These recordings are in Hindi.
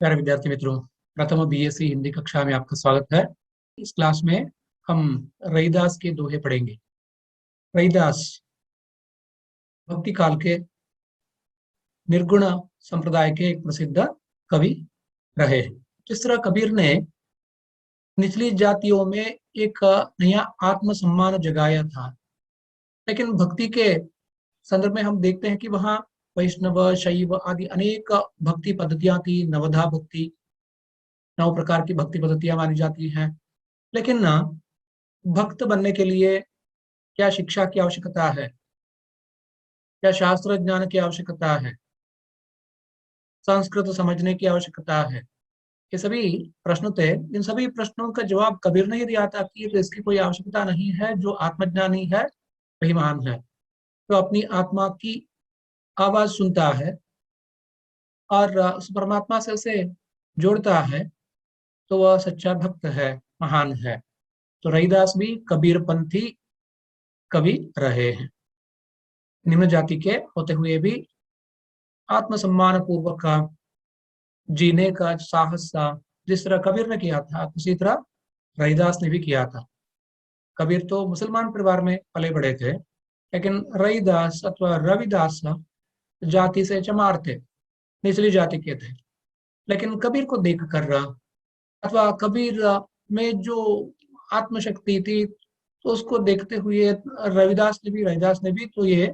प्यारे विद्यार्थी मित्रों, प्रथम बीएससी हिंदी कक्षा में आपका स्वागत है। इस क्लास में हम रविदास के दोहे पढ़ेंगे। रविदास भक्ति काल के निर्गुण संप्रदाय के एक प्रसिद्ध कवि रहे। जिस तरह कबीर ने निचली जातियों में एक नया आत्मसम्मान जगाया था, लेकिन भक्ति के संदर्भ में हम देखते हैं कि वहाँ वैष्णव, शैव आदि अनेक भक्ति पद्धतियां थी। नवधा भक्ति, 9 प्रकार की भक्ति पद्धतियां मानी जाती हैं। लेकिन ना, भक्त बनने के लिए क्या शिक्षा की आवश्यकता है, क्या शास्त्र ज्ञान की आवश्यकता है, संस्कृत समझने की आवश्यकता है, ये सभी प्रश्न थे। इन सभी प्रश्नों का जवाब कबीर ने ही दिया था कि तो इसकी कोई आवश्यकता नहीं है, जो आत्मज्ञानी है वही महान है। तो अपनी आत्मा की आवाज सुनता है और उस परमात्मा से उसे जोड़ता है, तो वह सच्चा भक्त है, महान है। तो रविदास भी कबीरपंथी कवि रहे हैं। निम्न जाति के होते हुए भी आत्मसम्मान पूर्वक का जीने का साहस था। जिस तरह कबीर ने किया था, उसी तरह रविदास ने भी किया था। कबीर तो मुसलमान परिवार में पले बड़े थे, लेकिन रविदास अथवा रविदास जाति से चमार थे, निचली जाति के थे। लेकिन कबीर को देखकर अथवा कबीर में जो आत्मशक्ति थी, तो उसको देखते हुए रविदास ने भी तो ये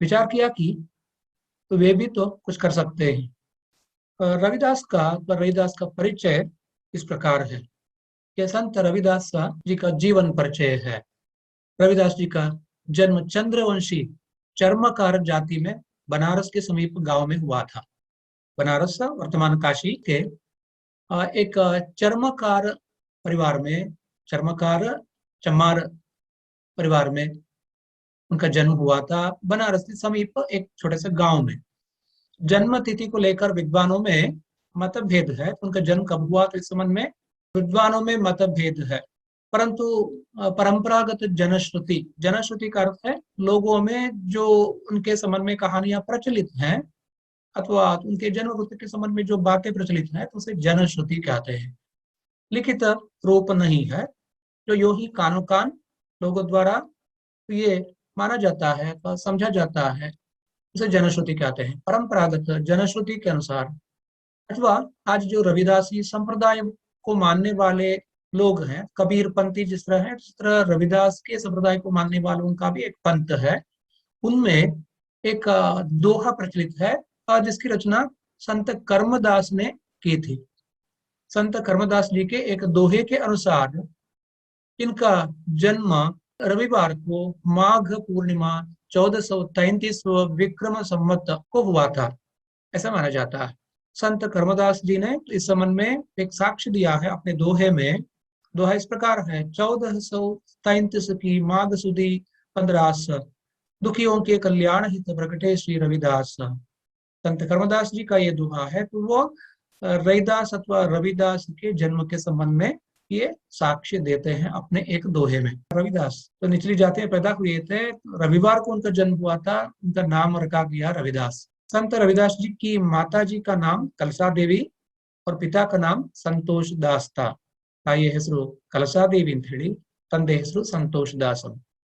विचार किया कि तो वे भी तो कुछ कर सकते हैं। रविदास का परिचय इस प्रकार है कि संत रविदास जी का जीवन परिचय है। रविदास जी का जन्म चंद्रवंशी चर्मकार जाति में बनारस के समीप गांव में हुआ था। बनारस वर्तमान काशी के एक चर्मकार परिवार में, चर्मकार चमार परिवार में उनका जन्म हुआ था। बनारस के समीप एक छोटे से गांव में। जन्म तिथि को लेकर विद्वानों में मतभेद है। उनका जन्म कब हुआ, तो इस संबंध में विद्वानों में मतभेद है। परंतु परंपरागत जनश्रुति का अर्थ है लोगों में जो उनके संबंध में कहानियां प्रचलित हैं अथवा उनके जन्म वृत्त के संबंध में जो बातें प्रचलित हैं, तो उसे जनश्रुति कहते हैं। लिखित रूप नहीं है, जो यो ही कानो कान लोगों द्वारा ये माना जाता है तो समझा जाता है, उसे जनश्रुति कहते हैं। परंपरागत जनश्रुति के अनुसार अथवा आज जो रविदासी संप्रदाय को मानने वाले लोग हैं, कबीर पंथी जिस तरह है, जिस तरह रविदास के संप्रदाय को मानने वालों का भी एक पंथ है। उनमें एक दोहा प्रचलित है जिसकी रचना संत कर्मदास ने की थी। संत कर्मदास जी के एक दोहे के अनुसार इनका जन्म रविवार को माघ पूर्णिमा 1433 विक्रम संवत को हुआ था, ऐसा माना जाता है। संत कर्मदास जी ने इस संबंध में एक साक्ष्य दिया है अपने दोहे में। दोहा इस प्रकार है: 1433 की माघ सुदी 15 दुखियों के कल्याण हित प्रकटे श्री रविदास। संत कर्मदास जी का ये दोहा है, तो वो रविदास अथवा रविदास के जन्म के संबंध में ये साक्ष्य देते हैं अपने एक दोहे में। रविदास तो निचली जाति में पैदा हुए थे, रविवार को उनका जन्म हुआ था, उनका नाम रखा गया रविदास। संत रविदास जी की माता जी का नाम कलसा देवी और पिता का नाम संतोष दास था। ताई हेसरू कलसा देवी अंथेड़ी, ತಂದೆ ಹೆಸರು संतोष दास।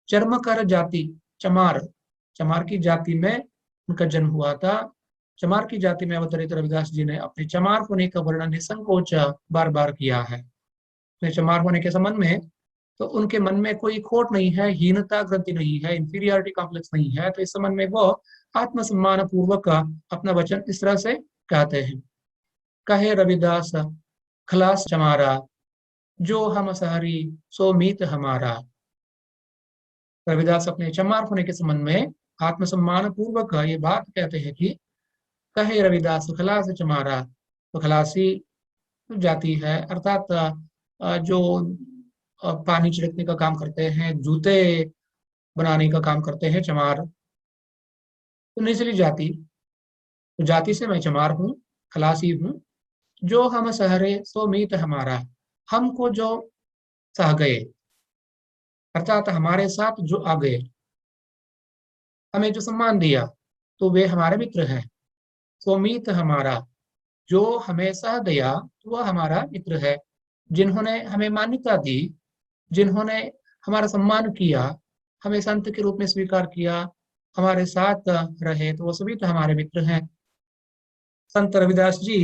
चर्मकार जाति चमार की जाति में उनका जन्म हुआ था। चमार की जाति में अवतरित रविदास जी ने अपने चमार होने का वर्णन निसंकोच बार बार किया है। अपने चमार होने के संबंध में तो उनके मन में कोई खोट नहीं है, हीनता ग्रंथि नहीं है, इंफीरियरिटी कॉम्प्लेक्स नहीं है। तो इस संबंध में वो आत्मसम्मान पूर्वक अपना वचन इस तरह से कहते हैं: कहे रविदास खलास चमारा, जो हम सहरी सो मीत हमारा। रविदास अपने चमार होने के संबंध में आत्मसम्मान पूर्वक ये बात कहते हैं कि कहे रविदास खलास चमारा, तो खलासी जाति है, अर्थात जो पानी छिड़कने का काम करते हैं, जूते बनाने का काम करते हैं चमार। तो निचली जाति, तो जाति से मैं चमार हूँ, खलासी हूँ। जो हम सहरे सो मीत हमारा, हमको जो सह गए अर्थात हमारे साथ जो आ गए, हमें जो सम्मान दिया, तो वे हमारे मित्र हैं। सो मीत हमारा, जो हमें सह गया वह हमारा मित्र है। जिन्होंने हमें मान्यता दी, जिन्होंने हमारा सम्मान किया, हमें संत के रूप में स्वीकार किया, हमारे साथ रहे, तो वो सभी तो हमारे मित्र हैं। संत रविदास जी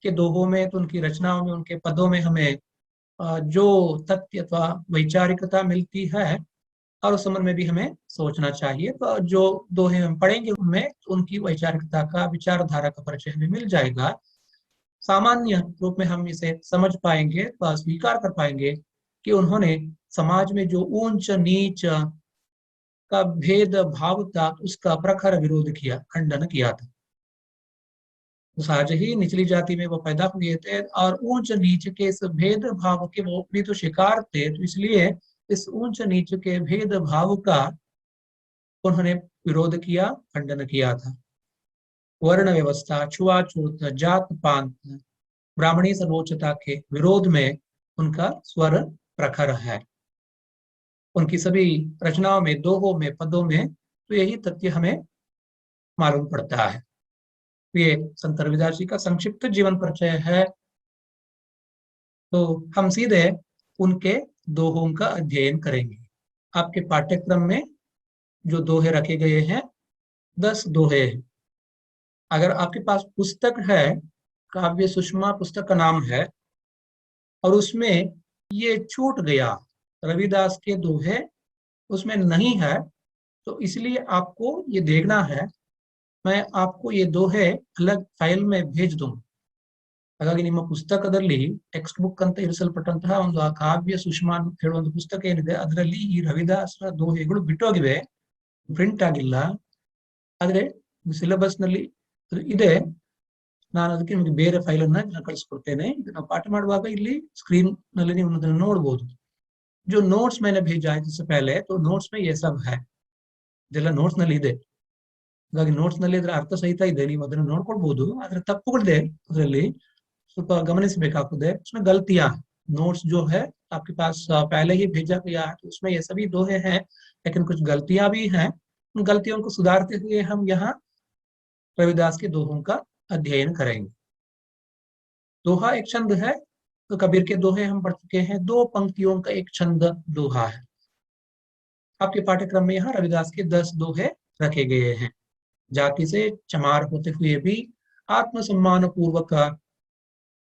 के दोहों में, तो उनकी रचनाओं में, उनके पदों में हमें जो तथ्य अथवा वैचारिकता मिलती है, और उस संबंध में भी हमें सोचना चाहिए। तो जो दोहे हम पढ़ेंगे उनमें उनकी वैचारिकता का, विचारधारा का परिचय हमें मिल जाएगा। सामान्य रूप में हम इसे समझ पाएंगे, तो स्वीकार कर पाएंगे कि उन्होंने समाज में जो ऊंच नीच का भेद भाव था उसका प्रखर विरोध किया, खंडन किया था। तो सहज ही निचली जाति में वो पैदा हुए थे और ऊंच नीच के इस भेद भाव के वो भी तो शिकार थे, तो इसलिए इस ऊंच नीच के भेद भाव का उन्होंने विरोध किया, खंडन किया था। वर्ण व्यवस्था, छुआछूत, जात पात, ब्राह्मणी सर्वोच्चता के विरोध में उनका स्वर प्रखर है। उनकी सभी रचनाओं में, दोहों में, पदों में तो यही तथ्य हमें मालूम पड़ता है। ये संत रविदास जी का संक्षिप्त जीवन परिचय है। तो हम सीधे उनके दोहों का अध्ययन करेंगे। आपके पाठ्यक्रम में जो दोहे रखे गए हैं 10 दोहे हैं। अगर आपके पास पुस्तक है, काव्य सुषमा पुस्तक का नाम है, और उसमें ये छूट गया, रविदास के दोहे उसमें नहीं है, तो इसलिए आपको ये देखना है। मैं आपको ये दोहे अलग फाइल में भेज दूँ। ಹಾಗಾಗಿ ನಿಮ್ಮ ಪುಸ್ತಕದಲ್ಲಿ ಟೆಕ್ಸ್ಟ್ ಬುಕ್ ಅಂತ ಇರಿಸಲ್ಪಟ್ಟಂತಹ ಒಂದು ಆ ಕಾವ್ಯ ಸುಷ್ಮಾ ಅಂತ ಹೇಳುವ ಒಂದು ಪುಸ್ತಕ ಏನಿದೆ, ಅದರಲ್ಲಿ ಈ ರವಿದಾಸರ ದೋಹೆಗಳು ಬಿಟ್ಟೋಗಿವೆ, ಪ್ರಿಂಟ್ ಆಗಿಲ್ಲ. ಆದ್ರೆ ಸಿಲೆಬಸ್ ನಲ್ಲಿ ಇದೆ. ನಾನು ಅದಕ್ಕೆ ನಿಮಗೆ ಬೇರೆ ಫೈಲ್ ಅನ್ನ ಕಳಿಸ್ಕೊಡ್ತೇನೆ. ನಾವು ಪಾಠ ಮಾಡುವಾಗ ಇಲ್ಲಿ ಸ್ಕ್ರೀನ್ ನಲ್ಲಿ ನೀವು ಅದನ್ನು ನೋಡಬಹುದು. जो नोट्स मैंने भेजा है इससे पहले, तो नोट्स में ये सब है, ಇದೆಲ್ಲ ನೋಟ್ಸ್ ನಲ್ಲಿ ಇದೆ. ಹಾಗಾಗಿ ನೋಟ್ಸ್ ನಲ್ಲಿ ಅದರ ಅರ್ಥ ಸಹಿತ ಇದೆ, ನೀವು ಅದನ್ನು ನೋಡ್ಕೊಳ್ಬಹುದು. ಆದ್ರೆ ತಪ್ಪುಗಳಿದೆ ಅದರಲ್ಲಿ, ಸ್ವಲ್ಪ गमनिसಬೇಕಾಗುತ್ತದೆ. उसमें गलतियां, नोट्स जो है आपके पास पहले ही भेजा गया है, तो उसमें ये सभी दोहे हैं, लेकिन कुछ गलतियां भी हैं। उन गलतियों को सुधारते हुए हम यहाँ रविदास के दोहों का अध्ययन करेंगे। दोहा एक छंद है, तो कबीर के दोहे हम पढ़ चुके हैं। 2 पंक्तियों का एक छंद दोहा है। आपके पाठ्यक्रम में यहाँ रविदास के 10 दोहे रखे गए हैं। जाति से चमार होते हुए भी आत्मसम्मान पूर्वक,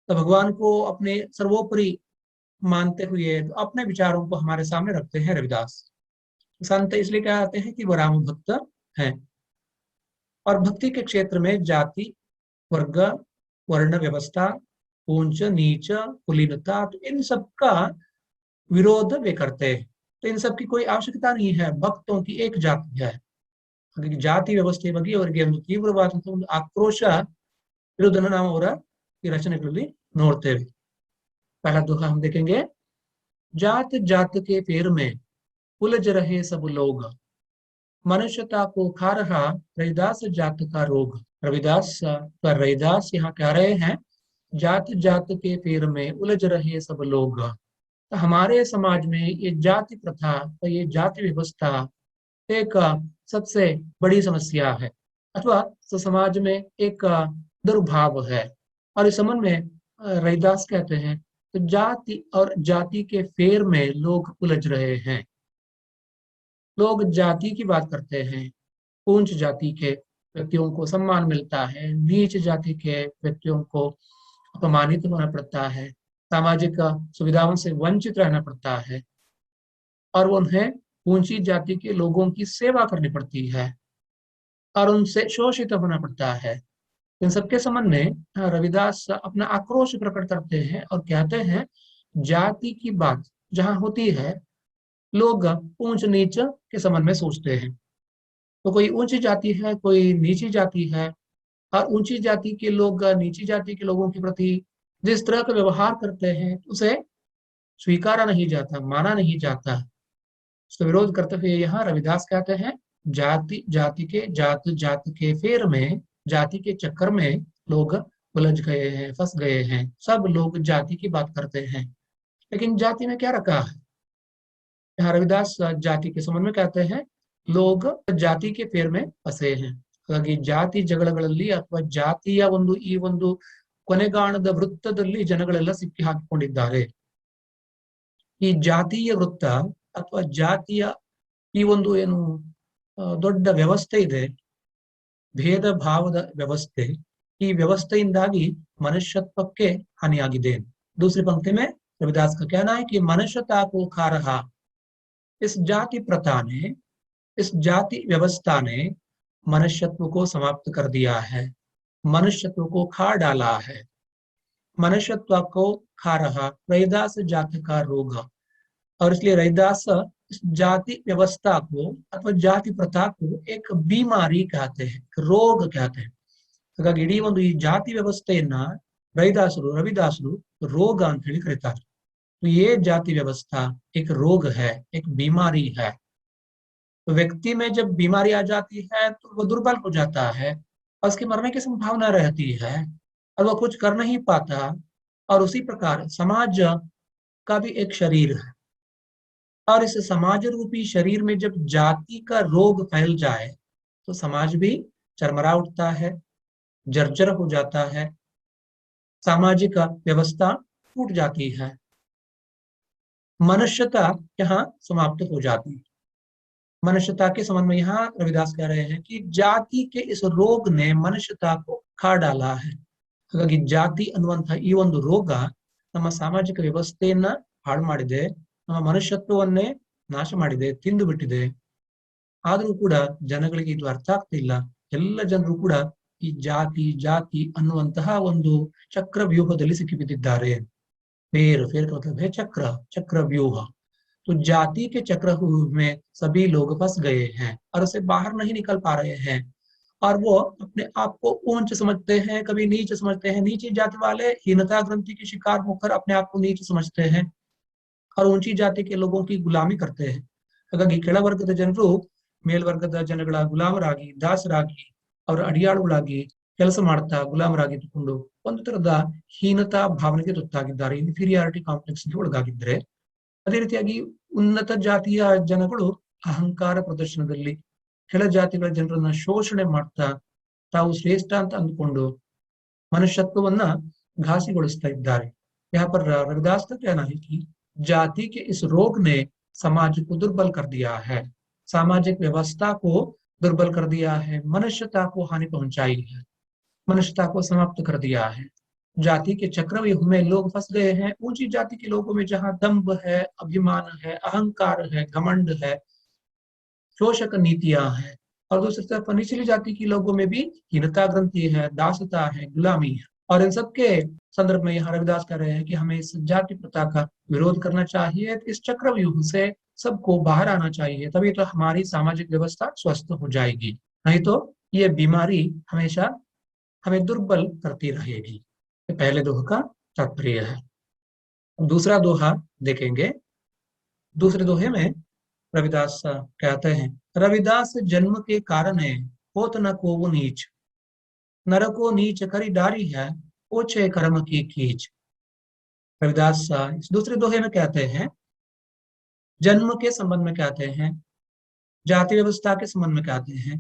तो भगवान को अपने सर्वोपरि मानते हुए अपने विचारों को हमारे सामने रखते हैं रविदास। संत इसलिए कहते हैं कि वो राम भक्त हैं। और भक्ति के क्षेत्र में जाति, वर्ग, वर्ण व्यवस्था, ऊंच नीच, कुलीनता, तो इन सब का विरोध वे करते हैं। तो इन सब की कोई आवश्यकता नहीं है। भक्तों की एक जाति है, ಜಾತಿ ವ್ಯವಸ್ಥೆ ಬಗ್ಗೆ ಅವರಿಗೆ ಒಂದು ತೀವ್ರವಾದಂತಹ ಒಂದು ಆಕ್ರೋಶ ಇರುವುದನ್ನು ನಾವು ಅವರ ಈ ರಚನೆಗಳಲ್ಲಿ ನೋಡ್ತೇವೆ. पहला दोहा हम देखेंगे। जात जात के फेर में उलझ रहे सब लोग, मनुष्यता को खा रहा रविदास जात का रोग। रविदास पर रविदास यहाँ कह रहे हैं, जात जात के फेर में उलझ रहे सब लोग। तो हमारे समाज में ये जाति प्रथा, तो ये जाति व्यवस्था एक सबसे बड़ी समस्या है, अथवा तो समाज में एक दुर्भाव है। और इस संबंध में रविदास कहते हैं, तो जाति और जाति के फेर में लोग उलझ रहे हैं। लोग जाति की बात करते हैं, ऊंच जाति के व्यक्तियों को सम्मान मिलता है, नीच जाति के व्यक्तियों को अपमानित होना पड़ता है, सामाजिक सुविधाओं से वंचित रहना पड़ता है, और उन्हें ऊंची जाति के लोगों की सेवा करनी पड़ती है और उनसे शोषित होना पड़ता है। इन सबके संबंध में रविदास अपना आक्रोश प्रकट करते हैं और कहते हैं, जाति की बात जहां होती है, लोग ऊंच नीच के संबंध में सोचते हैं। तो कोई ऊंची जाति है, कोई नीची जाति है, और ऊंची जाति के लोग नीची जाति के लोगों के प्रति जिस तरह का व्यवहार करते हैं, उसे स्वीकारा नहीं जाता, माना नहीं जाता। उसका विरोध करते हुए यहाँ रविदास कहते हैं, जाति जाति के जात जात के फेर में, जाति के चक्कर में लोग उलझ गए हैं, फंस गए हैं। सब लोग जाति की बात करते हैं, लेकिन जाति में क्या रखा है? यहाँ रविदास जाति के संबंध में कहते हैं, लोग ಜಾತಿ ಫೇರ್ में फंसे हैं। ಹಾಗಾಗಿ ಜಾತಿ ಜಗಳಗಳಲ್ಲಿ ಅಥವಾ ಜಾತಿಯ ಒಂದು ಈ ಒಂದು ಕೊನೆಗಾಣದ ವೃತ್ತದಲ್ಲಿ ಜನಗಳೆಲ್ಲ ಸಿಕ್ಕಿ ಹಾಕಿಕೊಂಡಿದ್ದಾರೆ. ಈ ಜಾತೀಯ ವೃತ್ತ ಅಥವಾ ಜಾತಿಯ ಈ ಒಂದು ಏನು ದೊಡ್ಡ ವ್ಯವಸ್ಥೆ ಇದೆ, ಭೇದ ಭಾವದ व्यवस्थे, ಈ ವ್ಯವಸ್ಥೆಯಿಂದಾಗಿ मनुष्यत्वಕ್ಕೆ हानियाಗಿದೆ. दूसरी पंक्ति में रविदास का कहना है कि मनुष्यता को खा रहा इस जाति प्रथा ने, इस जाति व्यवस्था ने मनुष्यत्व को समाप्त कर दिया है, मनुष्यत्व को खा डाला है. मनुष्यत्व को खा रहा रविदास जाति का रोग, और इसलिए रविदास इस जाति व्यवस्था को अथवा जाति प्रथा को एक बीमारी कहते हैं, ರೋಗ कहते हैं. ಹಾಗಾಗಿ ಇಡೀ ಒಂದು ಈ ಜಾತಿ ವ್ಯವಸ್ಥೆಯನ್ನ रविदासರು रोग ಅಂತ ಹೇಳಿ ಕರೀತಾರೆ. तो ये जाति व्यवस्था एक रोग है, एक बीमारी है. तो व्यक्ति में जब बीमारी आ जाती है तो वो दुर्बल हो जाता है और उसके मरने की संभावना रहती है और वह कुछ कर नहीं पाता. और उसी प्रकार समाज का भी एक शरीर है, और इस समाज रूपी शरीर में जब जाति का रोग फैल जाए तो समाज भी चरमरा उठता है, जर्जर हो जाता है, सामाजिक व्यवस्था टूट जाती है, मनुष्यता यहाँ समाप्त हो जाती है. मनुष्यता के संबंध में यहाँ रविदास कह रहे हैं कि जाति के इस रोग ने मनुष्यता को खा डाला है. ಹಾಗಾಗಿ ಜಾತಿ ಅನ್ನುವಂತಹ ಈ ಒಂದು ರೋಗ ನಮ್ಮ ಸಾಮಾಜಿಕ ವ್ಯವಸ್ಥೆಯನ್ನ ಹಾಳು ಮಾಡಿದೆ, ನಮ್ಮ ಮನುಷ್ಯತ್ವವನ್ನೇ ನಾಶ ಮಾಡಿದೆ, ತಿಂದು ಬಿಟ್ಟಿದೆ. ಆದರೂ ಕೂಡ ಜನಗಳಿಗೆ ಇದು ಅರ್ಥ ಆಗ್ತಿಲ್ಲ. ಎಲ್ಲ ಜನರು ಕೂಡ ಈ ಜಾತಿ ಅನ್ನುವಂತಹ ಒಂದು ಚಕ್ರವ್ಯೂಹದಲ್ಲಿ ಸಿಕ್ಕಿಬಿದ್ದಿದ್ದಾರೆ. फेर का मतलब है चक्रव्यूह. तो जाति के चक्रव्यूह में सभी लोग फंस गए हैं और उससे बाहर नहीं निकल पा रहे हैं, और वो अपने आप को ऊंच समझते हैं, कभी नीच समझते हैं. नीची जाति वाले हीनता ग्रंथि के शिकार होकर अपने आप को नीच समझते हैं और ऊंची जाति के लोगों की गुलामी करते हैं. ಹಾಗಾಗಿ ಕೆಳವರ್ಗದ ಜನರು ಮೇಲ್ವರ್ಗದ ಜನಗಳ ಗುಲಾಮರಾಗಿ, ದಾಸರಾಗಿ, ಅವರ ಅಡಿಯಾಳುಗಳಾಗಿ ಕೆಲಸ ಮಾಡ್ತಾ ಗುಲಾಮರಾಗಿದ್ದುಕೊಂಡು ಒಂದು ತರದ ಹೀನತಾ ಭಾವನೆಗೆ ತುತ್ತಾಗಿದ್ದಾರೆ, ಇನ್ಫೀರಿಯಾರಿಟಿ ಕಾಂಪ್ಲೆಕ್ಸ್ ಒಳಗಾಗಿದ್ರೆ. ಅದೇ ರೀತಿಯಾಗಿ ಉನ್ನತ ಜಾತಿಯ ಜನಗಳು ಅಹಂಕಾರ ಪ್ರದರ್ಶನದಲ್ಲಿ ಕೆಳ ಜಾತಿಗಳ ಜನರನ್ನ ಶೋಷಣೆ ಮಾಡ್ತಾ ತಾವು ಶ್ರೇಷ್ಠ ಅಂತ ಅಂದ್ಕೊಂಡು ಮನುಷ್ಯತ್ವವನ್ನ ಘಾಸಿಗೊಳಿಸ್ತಾ ಇದ್ದಾರೆ. यहाँ पर रविदास का कहना है कि जाति के इस रोग ने समाज को दुर्बल कर दिया है, सामाजिक व्यवस्था को दुर्बल कर दिया है, मनुष्यता को हानि पहुंचाई है, मनुष्यता को समाप्त कर दिया है. जाति के चक्रव्यूह में लोग फंस गए हैं. ऊंची जाति के लोगों में जहां दंभ है, अभिमान है, अहंकार है, घमंड है, शोषक नीतियां हैं, और दूसरी तरफ निचली जाति के लोगों में भी हीनता ग्रंथि है, दासता है, गुलामी है. और इन सब के संदर्भ में यहाँ रविदास कह रहे हैं कि हमें इस जाति प्रथा का विरोध करना चाहिए, इस चक्रव्यूह से सबको बाहर आना चाहिए, तभी तो हमारी सामाजिक व्यवस्था स्वस्थ हो जाएगी. नहीं तो ये बीमारी हमेशा हमें दुर्बल करती रहेगी. पहले दोहा का तात्पर्य है. दूसरा दोहा देखेंगे. दूसरे दोहे में रविदास कहते हैं, रविदास जन्म के कारण है होत न को वो नीच, नर को नीच करी डारी है ओछे कर्म की कीच. रविदास इस दूसरे दोहे में कहते हैं, जन्म के संबंध में कहते हैं, जाति व्यवस्था के संबंध में कहते हैं.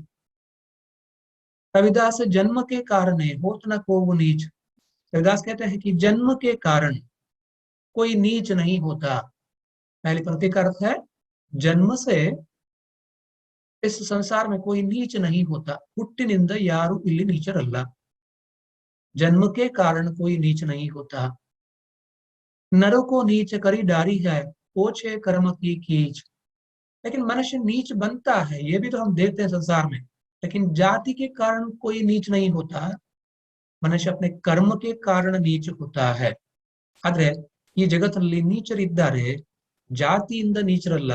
रविदास जन्म के कारण है होत न को वो नीच. रविदास कहते हैं कि जन्म के कारण कोई नीच नहीं होता. पहली पंक्ति का अर्थ है, जन्म से इस संसार में कोई नीच नहीं होता. ಹುಟ್ಟಿನಿಂದ ಯಾರು ಇಲ್ಲಿ ನೀಚರಲ್ಲ. जन्म के कारण कोई नीच नहीं होता. नर को नीच करी डारी है ओछे कर्म की कीच. लेकिन मनुष्य नीच बनता है, ये भी तो हम देखते हैं संसार में. लेकिन जाति के कारण कोई नीच नहीं होता, ಮನುಷ್ಯ अपने कर्म के कारण नीच होता है. ಆದ್ರೆ ಈ ಜಗತ್ತಿನಲ್ಲಿ ನೀಚರಿದ್ದಾರೆ, ಜಾತಿಯಿಂದ ನೀಚರಲ್ಲ,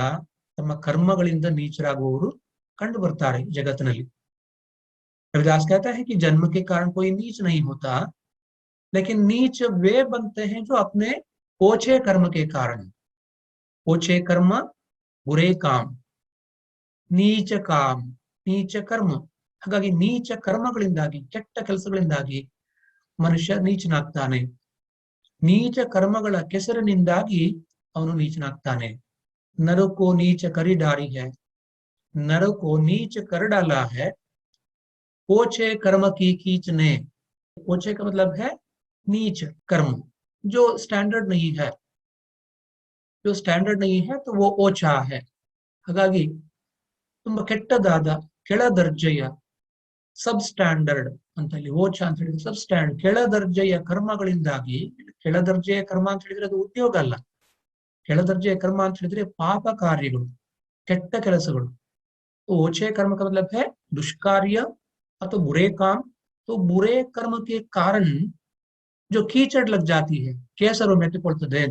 ತಮ್ಮ ಕರ್ಮಗಳಿಂದ ನೀಚರಾಗುವವರು ಕಂಡು ಬರ್ತಾರೆ ಜಗತ್ತಿನಲ್ಲಿ. रविदास कहता है कि जन्म के कारण कोई नीच नहीं होता, लेकिन नीच वे बनते हैं जो अपने ओछे कर्म के कारण. ओछे कर्म बुरे काम, ನೀಚ ಕಾಮ್, ನೀಚ ಕರ್ಮ. ಹಾಗಾಗಿ ನೀಚ ಕರ್ಮಗಳಿಂದಾಗಿ, ಕೆಟ್ಟ ಕೆಲಸಗಳಿಂದಾಗಿ ಮನುಷ್ಯ ನೀಚನಾಗ್ತಾನೆ. ನೀಚ ಕರ್ಮಗಳ ಕೆಸರಿನಿಂದಾಗಿ ಅವನು ನೀಚನಾಗ್ತಾನೆ. नर को नीच करी डारी है, नर को नीच कर डाला है ओछे कर्म की कीच ने. ओछे का मतलब है नीच कर्म जो स्टैंडर्ड नहीं है, जो स्टैंडर्ड नहीं है तो वो ಓಚಾ है. ಹಾಗಾಗಿ ತುಂಬಾ ಕೆಟ್ಟದಾದ ಕೆಳ ದರ್ಜೆಯ ಸಬ್ ಸ್ಟ್ಯಾಂಡರ್ಡ್ ಅಂತ ಹೇಳಿ ಓಚಾ ಅಂತ ಹೇಳಿದ್ರೆ ಸಬ್ ಸ್ಟ್ಯಾಂಡ್ ಕೆಳ ದರ್ಜೆಯ ಕರ್ಮಗಳಿಂದಾಗಿ, ಕೆಳ ದರ್ಜೆಯ ಕರ್ಮ ಅಂತ ಹೇಳಿದ್ರೆ ಅದು ಉದ್ಯೋಗ ಅಲ್ಲ, ಕೆಳ ದರ್ಜೆಯ ಕರ್ಮ ಅಂತ ಹೇಳಿದ್ರೆ ಪಾಪ ಕಾರ್ಯಗಳು, ಕೆಟ್ಟ ಕೆಲಸಗಳು. ओछे कर्म का मतलब है दुष्कार्य अथवा बुरे काम. तो बुरे कर्म के कारण जो कीचड़ लग जाती है, ಕೇಸರು ಮೆತ್ತಿಕೊಳ್ತದೆ,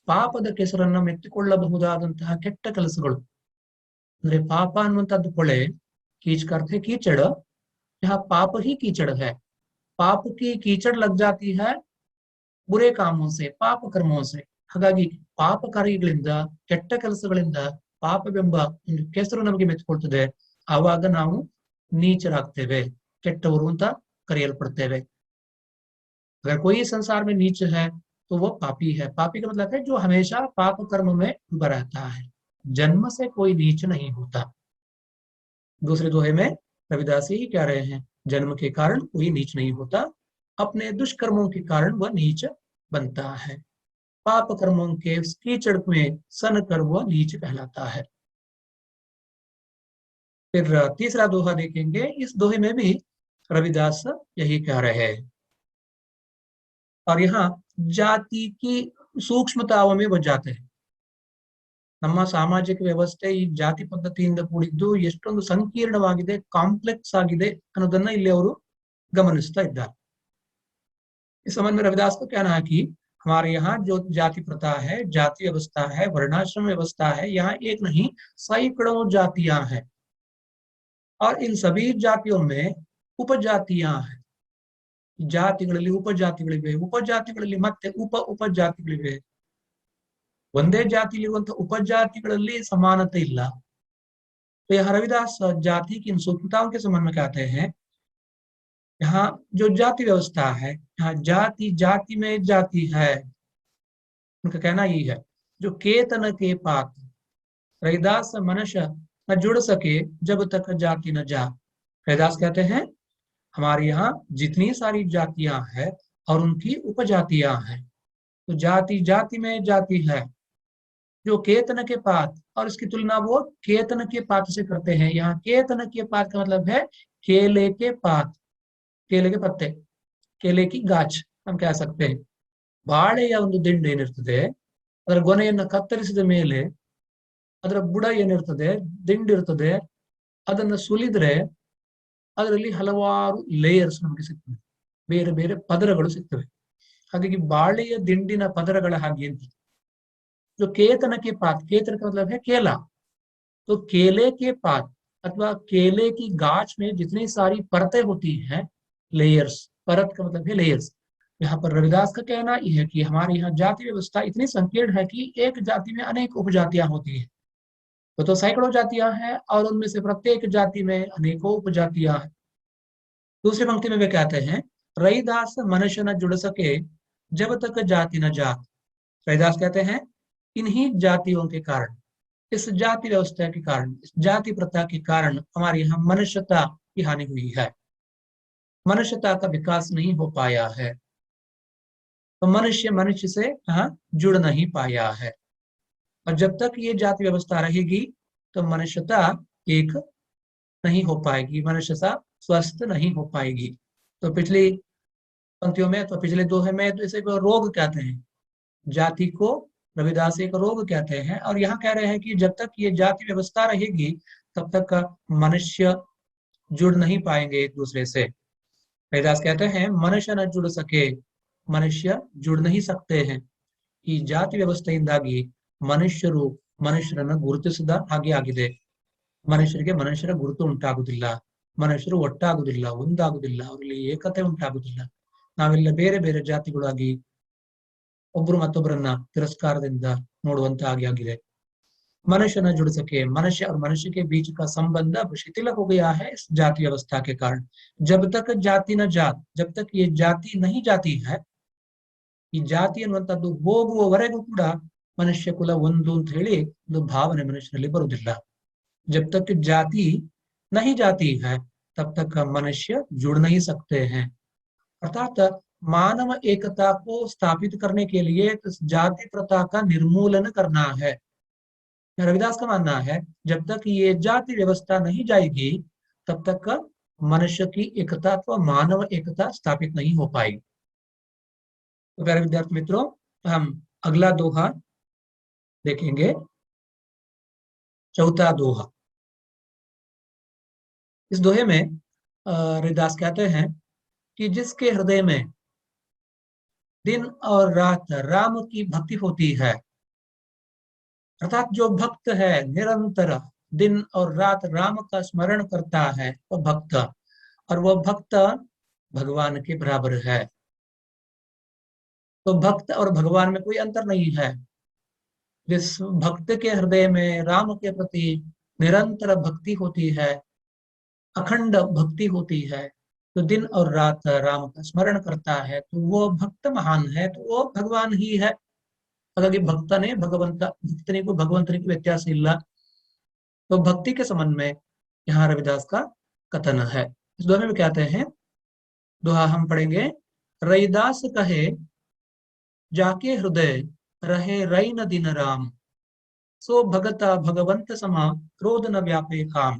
ಪಾಪದ ಕೆಸರನ್ನ ಮೆತ್ತಿಕೊಳ್ಳಬಹುದಾದಂತಹ ಕೆಟ್ಟ ಕೆಲಸಗಳು. ಅಂದ್ರೆ ಪಾಪ ಅನ್ನುವಂಥದ್ದು ಕೊಳೆ, कीच का अर्थ है कीचड़, यहाँ पाप ही कीचड़ है. पाप की कीचड़ लग जाती है बुरे कामों से, ಪಾಪ ಕರ್ಮೋं से. ಹಾಗಾಗಿ ಪಾಪ ಕಾರ್ಯಗಳಿಂದ, ಕೆಟ್ಟ ಕೆಲಸಗಳಿಂದ ಪಾಪವೆಂಬ ಒಂದು ಕೆಸರು ನಮಗೆ ಮೆತ್ತಿಕೊಳ್ತದೆ. ಆವಾಗ ನಾವು ನೀಚರಾಗ್ತೇವೆ, ಕೆಟ್ಟವರು ಅಂತ ಕರೆಯಲ್ಪಡ್ತೇವೆ. अगर कोई संसार में नीच है तो वो पापी है. पापी का मतलब है जो हमेशा पाप कर्म में डूबा रहता है. जन्म से कोई नीच नहीं होता. दूसरे दोहे में रविदास यही कह रहे हैं, जन्म के कारण कोई नीच नहीं होता, अपने दुष्कर्मों के कारण वह नीच बनता है. पाप कर्मों के कीचड़ में सन कर वह नीच कहलाता है. फिर तीसरा दोहा देखेंगे. इस दोहे में भी रविदास यही कह रहे हैं और यहाँ ಜಾತಿ की ಸೂಕ್ಷ್ಮತಾओं में वो जाते हैं. ನಮ್ಮ ಸಾಮಾಜಿಕ ವ್ಯವಸ್ಥೆ ಈ ಜಾತಿ ಪದ್ಧತಿಯಿಂದ ಕೂಡಿದ್ದು ಎಷ್ಟೊಂದು ಸಂಕೀರ್ಣವಾಗಿದೆ, ಕಾಂಪ್ಲೆಕ್ಸ್ ಆಗಿದೆ ಅನ್ನೋದನ್ನ ಇಲ್ಲಿ ಅವರು ಗಮನಿಸ್ತಾ ಇದ್ದಾರೆ. इस संबंध में रविदास को कहना है कि हमारे यहाँ जो जाति प्रथा है, जाति व्यवस्था है, वर्णाश्रम व्यवस्था है, यहाँ एक नहीं सैकड़ों जातियां हैं और इन सभी जातियों में उपजातियां हैं. ಜಾತಿಗಳಲ್ಲಿ ಉಪಜಾತಿಗಳಿವೆ, ಉಪಜಾತಿಗಳಲ್ಲಿ ಮತ್ತೆ ಉಪಜಾತಿಗಳಿವೆ. ಒಂದೇ ಜಾತಿಯಲ್ಲಿರುವಂತಹ ಉಪಜಾತಿಗಳಲ್ಲಿ समानता ಇಲ್ಲ. तो यहाँ रविदास जाति की इन सूक्ष्मताओं के संबंध में कहते हैं, यहाँ जो जाति व्यवस्था है, यहाँ जाति जाति में जाति है. उनका कहना यही है, जो केतन के पात रविदास मनुष्य न जुड़ सके जब तक जाति न जा. रविदास कहते हैं हमारे यहाँ जितनी सारी जातियां हैं और उनकी उपजातियां हैं, तो जाति जाति में जाति है. जो केतन के पात, और इसकी तुलना वो केतन के पात से करते हैं. यहाँ केतन के पात का मतलब है केले के पात, केले के पत्ते, केले की गाछ हम कह सकते हैं. ಬಾಳೆಯ ಒಂದು ದಿಂಡು ಏನಿರ್ತದೆ, ಅದರ ಗೊನೆಯನ್ನು ಕತ್ತರಿಸಿದ ಮೇಲೆ ಅದರ ಬುಡ ಏನಿರ್ತದೆ, ದಿಂಡಿರ್ತದೆ, ಅದನ್ನು ಸುಲಿದ್ರೆ ಅದರಲ್ಲಿ ಹಲವಾರು ಲೇಯರ್ಸ್ ನಮಗೆ ಸಿಗ್ತವೆ, ಬೇರೆ ಬೇರೆ ಪದರಗಳು ಸಿಗ್ತವೆ. ಹಾಗಾಗಿ ಬಾಳೆಯ ದಿಂಡಿನ ಪದರಗಳ ಹಾಗೆ ಅಂತ. जो केतन के पात, केतन का मतलब है केला, तो केले के पात अथवा केले की गाछ में जितनी सारी परतें होती हैं, लेयर्स, परत का मतलब है लेयर्स. यहाँ पर रविदास का कहना यह है कि हमारे यहाँ जाति व्यवस्था इतनी संकीर्ण है कि एक जाति में अनेक उपजातियां होती हैं. तो सैकड़ों जातियां हैं और उनमें से प्रत्येक जाति में अनेकों उपजातियां हैं. दूसरी पंक्ति में वे कहते हैं, रविदास मनुष्य न जुड़ सके जब तक जाति न जात. रविदास कहते हैं इन्हीं जातियों के कारण, इस जाति व्यवस्था के कारण, इस जाति प्रथा के कारण हमारे यहाँ मनुष्यता की हानि हुई है, मनुष्यता का विकास नहीं हो पाया है. तो मनुष्य मनुष्य से कहाँ जुड़ नहीं पाया है. और जब तक ये जाति व्यवस्था रहेगी तो मनुष्यता एक नहीं हो पाएगी, मनुष्यता स्वस्थ नहीं हो पाएगी. तो पिछली पंक्तियों में, तो पिछले दोहे में तो इसे रोग कहते हैं, जाति को रविदास एक रोग कहते हैं. और यहाँ कह रहे हैं कि जब तक ये जाति व्यवस्था रहेगी तब तक मनुष्य जुड़ नहीं पाएंगे एक दूसरे से. रविदास कहते हैं मनुष्य न जुड़ सके, मनुष्य जुड़ नहीं सकते हैं. ಈ ಜಾತಿ ವ್ಯವಸ್ಥೆಯಿಂದಾಗಿ ಮನುಷ್ಯರು ಮನುಷ್ಯರನ್ನು ಗುರುತಿಸದ ಹಾಗೆ ಆಗಿದೆ. ಮನುಷ್ಯರಿಗೆ ಮನುಷ್ಯರ ಗುರುತು ಉಂಟಾಗುವುದಿಲ್ಲ, ಮನುಷ್ಯರು ಒಟ್ಟಾಗುವುದಿಲ್ಲ, ಒಂದಾಗುವುದಿಲ್ಲ, ಅವರಲ್ಲಿ ಏಕತೆ ಉಂಟಾಗುವುದಿಲ್ಲ. ನಾವೆಲ್ಲ ಬೇರೆ ಬೇರೆ ಜಾತಿಗಳಾಗಿ ಒಬ್ಬರು ಮತ್ತೊಬ್ಬರನ್ನ ತಿರಸ್ಕಾರದಿಂದ ನೋಡುವಂತ ಹಾಗೆ ಆಗಿದೆ. मनुष्य न जुड़ सके, मनुष्य और मनुष्य के बीच का संबंध अब शिथिल हो गया है इस जाति व्यवस्था के कारण. जब तक जाति न जात, जब तक ये जाति नहीं जाती है, ಈ ಜಾತಿ ಅನ್ನುವಂಥದ್ದು ಹೋಗುವವರೆಗೂ ಕೂಡ ಮನುಷ್ಯ ಕುಲ ಒಂದು ಅಂತ ಹೇಳಿ ಒಂದು ಭಾವನೆ ಮನುಷ್ಯನಲ್ಲಿ ಬರುವುದಿಲ್ಲ. जब तक जाति नहीं जाती है तब तक मनुष्य जुड़ नहीं सकते हैं. अर्थात मानव एकता को स्थापित करने के लिए तो जाति प्रथा का निर्मूलन करना है। रविदास का मानना है जब तक ये जाति व्यवस्था नहीं जाएगी तब तक मनुष्य की एकता अथवा मानव एकता स्थापित नहीं हो पाएगी। तो प्यारे विद्यार्थी मित्रों, हम अगला दोहा देखेंगे, चौथा दोहा। इस दोहे में रविदास कहते हैं कि जिसके हृदय में दिन और रात राम की भक्ति होती है, अर्थात जो भक्त है निरंतर दिन और रात राम का स्मरण करता है वह भक्त, और वह भक्त भगवान के बराबर है। तो भक्त और भगवान में कोई अंतर नहीं है। जिस भक्त के हृदय में राम के प्रति निरंतर भक्ति होती है, अखंड भक्ति होती है, तो दिन और रात राम का स्मरण करता है, तो वो भक्त महान है, तो वो भगवान ही है। ಹಾಗಾಗಿ ಭಕ್ತನೇ ಭಗವಂತ, ಭಕ್ತನಿಗೂ ಭಗವಂತನಿಗೂ ವ್ಯತ್ಯಾಸ ಇಲ್ಲ। तो भक्ति के संबंध में यहाँ रविदास का कथन है। इस दोहे में कहते हैं, दोहा हम पढ़ेंगे। रविदास कहे जाके हृदय रहे रई न दिन राम, सो भगता भगवंत समा क्रोध न व्यापे काम।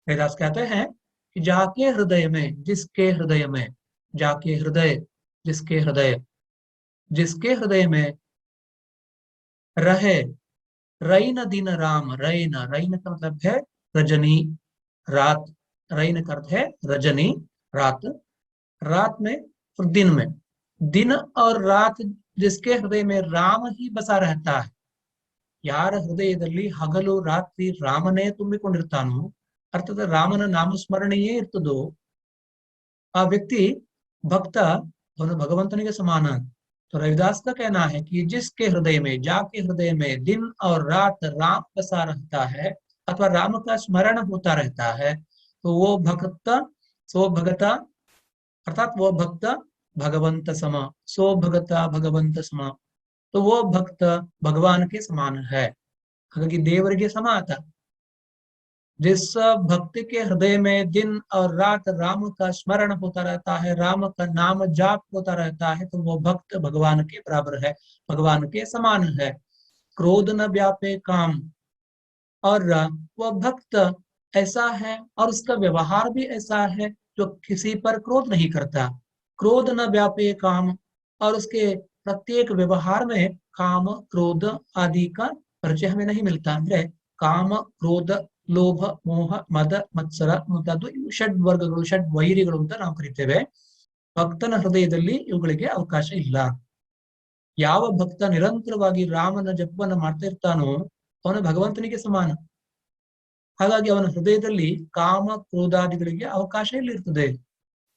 रविदास कहते हैं कि जाके हृदय में, जिसके हृदय में, जाके हृदय, जिसके हृदय, जिसके हृदय में रहे रईन दिन राम। रईन, रईन का मतलब है रजनी, रात। रईन का अर्थ है रजनी, रात। रात में और दिन में, दिन और रात जिसके हृदय में राम ही बसा रहता है। ಯಾರ ಹೃದಯದಲ್ಲಿ ಹಗಲು ರಾತ್ರಿ ರಾಮನೇ ತುಂಬಿಕೊಂಡಿರ್ತಾನೋ, ಅರ್ಥಾತ್ ರಾಮನ ನಾಮಸ್ಮರಣೆಯೇ ಇರ್ತದೋ, ಆ ವ್ಯಕ್ತಿ ಭಕ್ತ, ಅವನು ಭಗವಂತನಿಗೆ ಸಮಾನ। तो रविदास का कहना है कि जिसके हृदय में, जाके हृदय में दिन और रात राम बसा रहता है अथवा राम का स्मरण होता रहता है, तो वो भक्त, सो भगता, अर्थात वो भक्त भगवंत सम, सो भगता भगवंत सम, तो वो भक्त भगवान के समान है। ಹಾಗಾಗಿ ದೇವರಿಗೆ ಸಮ ಆತ। जिस भक्त के हृदय में दिन और रात राम का स्मरण होता रहता है, राम का नाम जाप होता रहता है, तो वो भक्त भगवान के बराबर है, भगवान के समान है। क्रोध न व्यापे काम, और वह भक्त ऐसा है और उसका व्यवहार भी ऐसा है जो किसी पर क्रोध नहीं करता। क्रोध न व्यापे काम, और उसके प्रत्येक व्यवहार में काम क्रोध आदि का परिचय हमें नहीं मिलता है। काम क्रोध ಲೋಭ ಮೋಹ ಮದ ಮತ್ಸರ ಮುಂತಾದ ಷಡ್ ವರ್ಗಗಳು, ಷಡ್ ವೈರಿಗಳು ಅಂತ ನಾವು ಕರಿತೇವೆ। ಭಕ್ತನ ಹೃದಯದಲ್ಲಿ ಇವುಗಳಿಗೆ ಅವಕಾಶ ಇಲ್ಲ। ಯಾವ ಭಕ್ತ ನಿರಂತರವಾಗಿ ರಾಮನ ಜಪವನ್ನು ಮಾಡ್ತಾ ಇರ್ತಾನೋ ಅವನು ಭಗವಂತನಿಗೆ ಸಮಾನ। ಹಾಗಾಗಿ ಅವನ ಹೃದಯದಲ್ಲಿ ಕಾಮ ಕ್ರೋಧಾದಿಗಳಿಗೆ ಅವಕಾಶ ಇಲ್ಲಿರ್ತದೆ।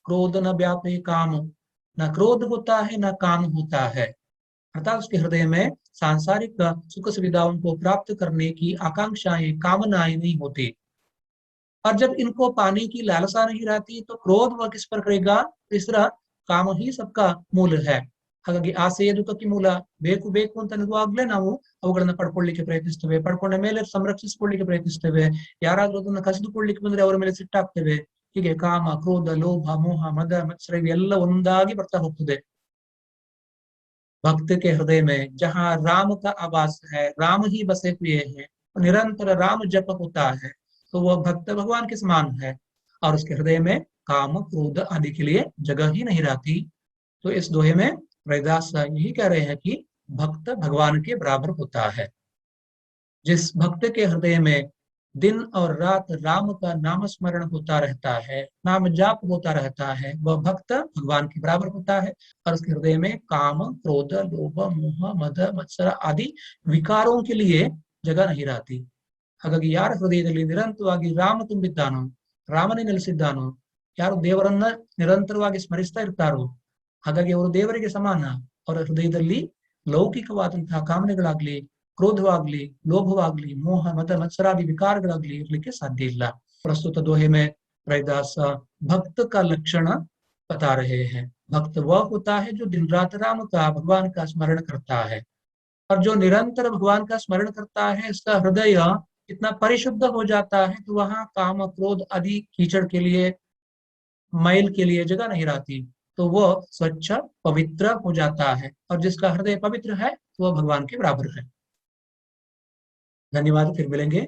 क्रोध न व्यापे काम, न क्रोध होता है न काम होता है, अर्थात उसके हृदय में सांसारिक सुख सुविधाओं को प्राप्त करने की आकांक्षाएं, कामनाएं नहीं होती। और जब इनको पाने की लालसा नहीं रहती तो क्रोध वह किस पर करेगा? इस तरह काम ही सबका मूल है। ಹಾಗಾಗಿ ಆಸೆಯ ದುಃಖಕ್ಕೆ ಮೂಲ। ಬೇಕು ಬೇಕು ಅಂತ ಅನ್ನುವಾಗ್ಲೇ ನಾವು ಅವುಗಳನ್ನ ಪಡ್ಕೊಳ್ಳಿಕ್ಕೆ ಪ್ರಯತ್ನಿಸ್ತೇವೆ, ಪಡ್ಕೊಂಡ ಮೇಲೆ ಸಂರಕ್ಷಿಸಿಕೊಳ್ಳಿಕ್ಕೆ ಪ್ರಯತ್ನಿಸ್ತೇವೆ। ಯಾರಾದ್ರೂ ಅದನ್ನ ಕಸಿದುಕೊಳ್ಳಿಕ್ಕೆ ಬಂದ್ರೆ ಅವರ ಮೇಲೆ ಸಿಟ್ಟಾಗ್ತೇವೆ। ಹೀಗೆ ಕಾಮ ಕ್ರೋಧ ಲೋಭ ಮೋಹ ಮದ ಮತ್ಸರ ಇವೆಲ್ಲ ಒಂದಾಗಿ ಬರ್ತಾ ಹೋಗ್ತದೆ। भक्त के हृदय में जहाँ राम का आवास है, राम ही बसे हुए हैं, निरंतर राम जप होता है, तो वह भक्त भगवान के समान है, और उसके हृदय में काम क्रोध आदि के लिए जगह ही नहीं रहती। तो इस दोहे में रविदास यही कह रहे हैं कि भक्त भगवान के बराबर होता है। जिस भक्त के हृदय में दिन और रात राम का नाम स्मरण होता रहता है, नाम जाप होता रहता है, वह भक्त भगवान के बराबर होता है, और उसके हृदय में काम क्रोध लोभ मोह मद मत्सर आदि विकारों के लिए जगह नहीं रहती। ಹಾಗಾಗಿ ಯಾರ ಹೃದಯದಲ್ಲಿ ನಿರಂತರವಾಗಿ ರಾಮ ತುಂಬಿದ್ದಾನೋ, ರಾಮನೇ ನೆಲೆಸಿದ್ದಾನೋ, ಯಾರು ದೇವರನ್ನ ನಿರಂತರವಾಗಿ ಸ್ಮರಿಸ್ತಾ ಇರ್ತಾರೋ, ಹಾಗಾಗಿ ಅವರು ದೇವರಿಗೆ ಸಮಾನ। ಅವರ ಹೃದಯದಲ್ಲಿ ಲೌಕಿಕವಾದಂತಹ ಕಾಮನೆಗಳಾಗ್ಲಿ, क्रोधवाग्ली, लोभवाग्ली, मोह मद मत्सरादि विकारಗಳಾಗ್ಲಿ ಇರಲಿಕ್ಕೆ साध्य ಇಲ್ಲ। प्रस्तुत दोहे में रविदास भक्त का लक्षण बता रहे हैं। भक्त वह होता है जो दिन रात राम का, भगवान का स्मरण करता है, और जो निरंतर भगवान का स्मरण करता है इसका हृदय इतना परिशुद्ध हो जाता है कि वहां काम क्रोध आदि कीचड़ के लिए, मैल के लिए जगह नहीं रहती। तो वो स्वच्छ पवित्र हो जाता है, और जिसका हृदय पवित्र है तो वह भगवान के बराबर है। धन्यवाद, फिर मिलेंगे।